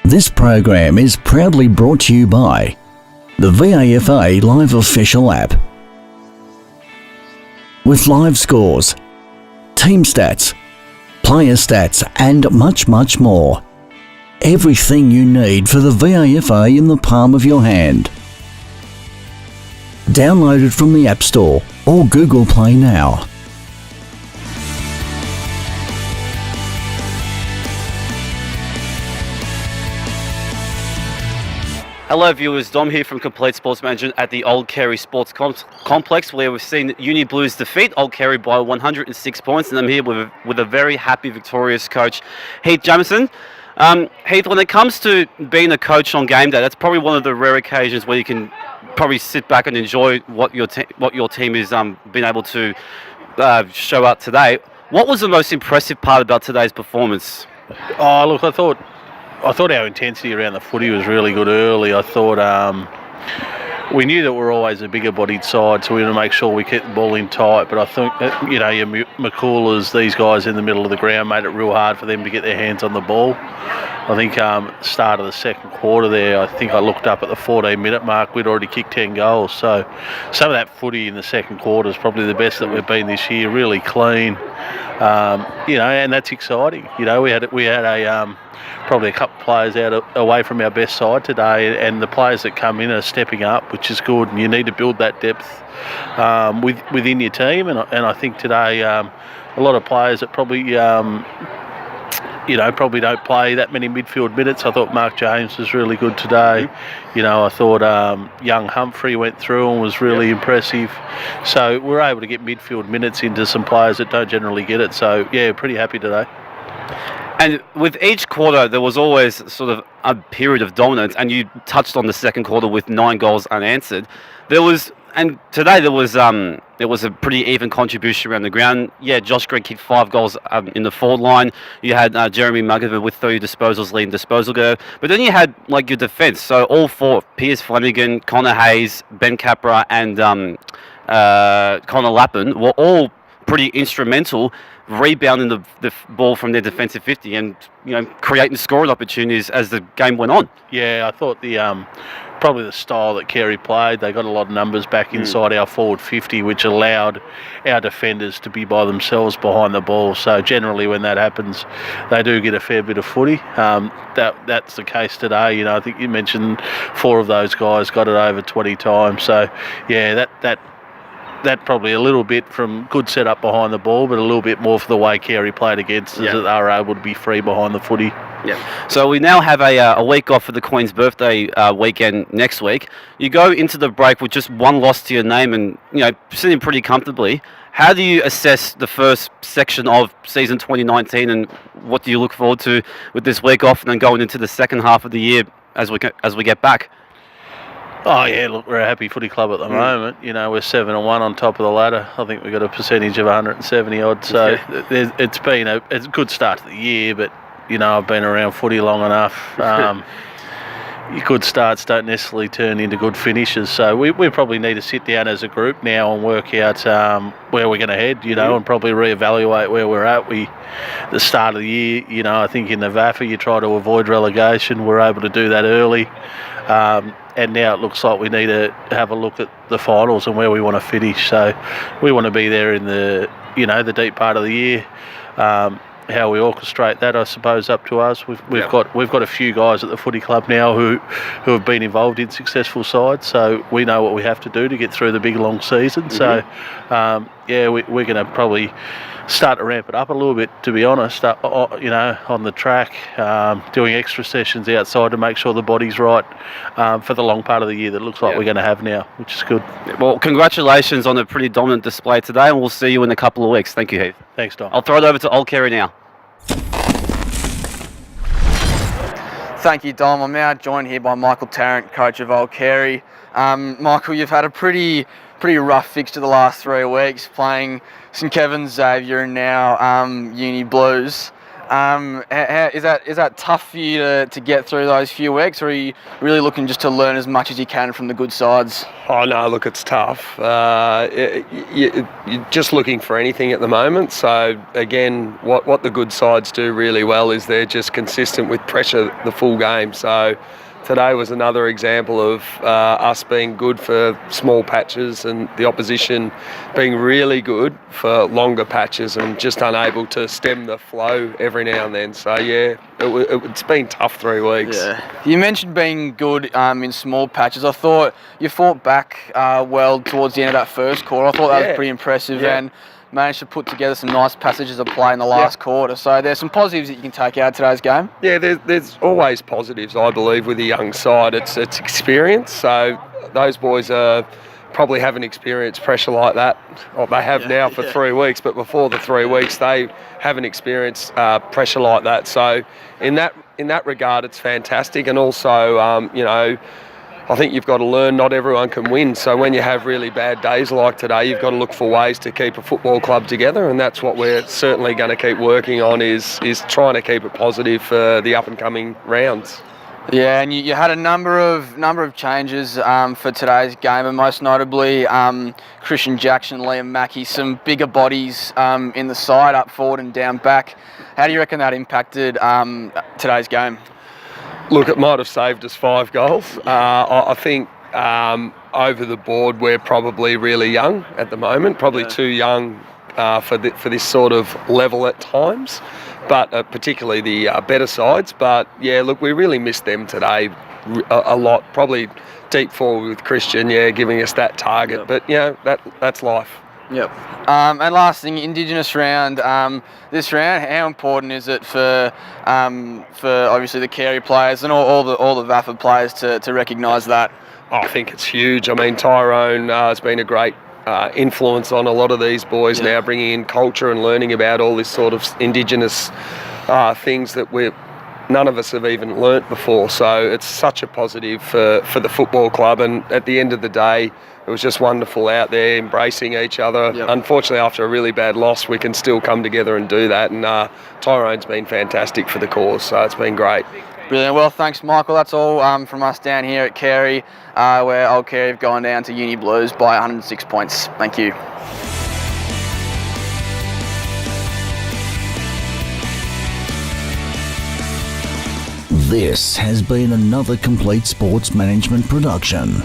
This program is proudly brought to you by the VAFA Live Official app. With live scores, team stats, player stats and much, much more. Everything you need for the VAFA in the palm of your hand. Download it from the App Store or Google Play now. Hello viewers, Dom here from Complete Sports Management at the Old Carey Sports Complex, where we've seen Uni Blues defeat Old Carey by 106 points, and I'm here with a very happy, victorious coach, Heath Jamieson. Heath, when it comes to being a coach on game day, that's probably one of the rare occasions where you can probably sit back and enjoy what your team is been able to show out today. What was the most impressive part about today's performance? Oh, look, I thought our intensity around the footy was really good early. I thought we knew that we're always a bigger bodied side, so we wanted to make sure we kept the ball in tight. But I think that, your McCullers, these guys in the middle of the ground, made it real hard for them to get their hands on the ball. I think start of the second quarter there, I think I looked up at the 14-minute mark, we'd already kicked 10 goals. So some of that footy in the second quarter is probably the best that we've been this year, really clean. And that's exciting. We had probably a couple of players away from our best side today, and the players that come in are stepping up, which is good. And you need to build that depth within your team. And I think today a lot of players that probably probably don't play that many midfield minutes. I thought Mark James was really good today. I thought young Humphrey went through and was really impressive. So we're able to get midfield minutes into some players that don't generally get it. So, yeah, pretty happy today. And with each quarter, there was always sort of a period of dominance, and you touched on the second quarter with 9 goals unanswered. Today there was a pretty even contribution around the ground. Yeah, Josh Green kicked 5 goals in the forward line. You had Jeremy Muggover with 30 disposals leading disposal go. But then you had your defence. So all 4, Piers Flanagan, Connor Hayes, Ben Capra and Connor Lappin were all pretty instrumental rebounding the ball from their defensive 50 and creating scoring opportunities as the game went on. Yeah, I thought probably the style that Carey played, they got a lot of numbers back inside our forward 50, which allowed our defenders to be by themselves behind the ball. So generally when that happens, they do get a fair bit of footy. That's the case today. I think you mentioned 4 of those guys got it over 20 times. So yeah, that probably a little bit from good setup behind the ball, but a little bit more for the way Carey played against us, that they were able to be free behind the footy. Yeah. So we now have a week off for the Queen's birthday weekend next week. You go into the break with just 1 loss to your name and sitting pretty comfortably. How do you assess the first section of season 2019, and what do you look forward to with this week off and then going into the second half of the year as we get back? Oh yeah, look, we're a happy footy club at the moment. We're 7-1 on top of the ladder. I think we've got a percentage of 170 odd. So it's been a good start to the year, but I've been around footy long enough. Good starts don't necessarily turn into good finishes. So we probably need to sit down as a group now and work out where we're going to head, and probably reevaluate where we're at. The start of the year, I think in the VAFA you try to avoid relegation. We're able to do that early. And now it looks like we need to have a look at the finals and where we want to finish. So we want to be there in the deep part of the year. How we orchestrate that, I suppose, up to us. We've got a few guys at the footy club now who have been involved in successful sides, so we know what we have to do to get through the big long season. So we're going to probably start to ramp it up a little bit, to be honest, on the track, doing extra sessions outside to make sure the body's right for the long part of the year that looks like we're going to have now, which is good. Well, congratulations on a pretty dominant display today, and we'll see you in a couple of weeks. Thank you, Heath. Thanks, Dom. I'll throw it over to Old Carey now. Thank you, Dom. I'm now joined here by Michael Tarrant, coach of Old Carey. Michael, you've had a pretty rough fixture the last 3 weeks, playing St Kevin's, Xavier, and now Uni Blues. Is that tough for you to get through those few weeks, or are you really looking just to learn as much as you can from the good sides? Oh no, look, it's tough. You're just looking for anything at the moment. So again, what the good sides do really well is they're just consistent with pressure the full game. So today was another example of us being good for small patches and the opposition being really good for longer patches and just unable to stem the flow every now and then. So yeah, it's been tough 3 weeks. Yeah. You mentioned being good in small patches. I thought you fought back well towards the end of that first quarter. I thought that was pretty impressive and managed to put together some nice passages of play in the last quarter. So there's some positives that you can take out of today's game. Yeah, there's always positives, I believe, with a young side. It's experience. So those boys probably haven't experienced pressure like that. Well, they have now for 3 weeks, but before the 3 weeks, they haven't experienced pressure like that. So in that regard, it's fantastic. And also, I think you've got to learn not everyone can win. So when you have really bad days like today, you've got to look for ways to keep a football club together, and that's what we're certainly going to keep working on is trying to keep it positive for the up and coming rounds. Yeah, and you had a number of changes for today's game, and most notably Christian Jackson, Liam Mackey, some bigger bodies in the side, up forward and down back. How do you reckon that impacted today's game? Look, it might have saved us 5 goals. I think over the board we're probably really young at the moment, probably too young for this sort of level at times, but particularly the better sides. But yeah, look, we really missed them today a lot. Probably deep forward with Christian, giving us that target. But that's life. Yep. And last thing, Indigenous round. This round, how important is it for obviously the Carey players and all the VAFA players to recognise that? I think it's huge. I mean, Tyrone has been a great influence on a lot of these boys now, bringing in culture and learning about all this sort of Indigenous things that none of us have even learnt before. So it's such a positive for the football club. And at the end of the day, it was just wonderful out there embracing each other. Yep. Unfortunately, after a really bad loss, we can still come together and do that. And Tyrone's been fantastic for the cause, so it's been great. Brilliant. Well, thanks, Michael. That's all from us down here at Carey, where Old Carey have gone down to Uni Blues by 106 points. Thank you. This has been another Complete Sports Management production.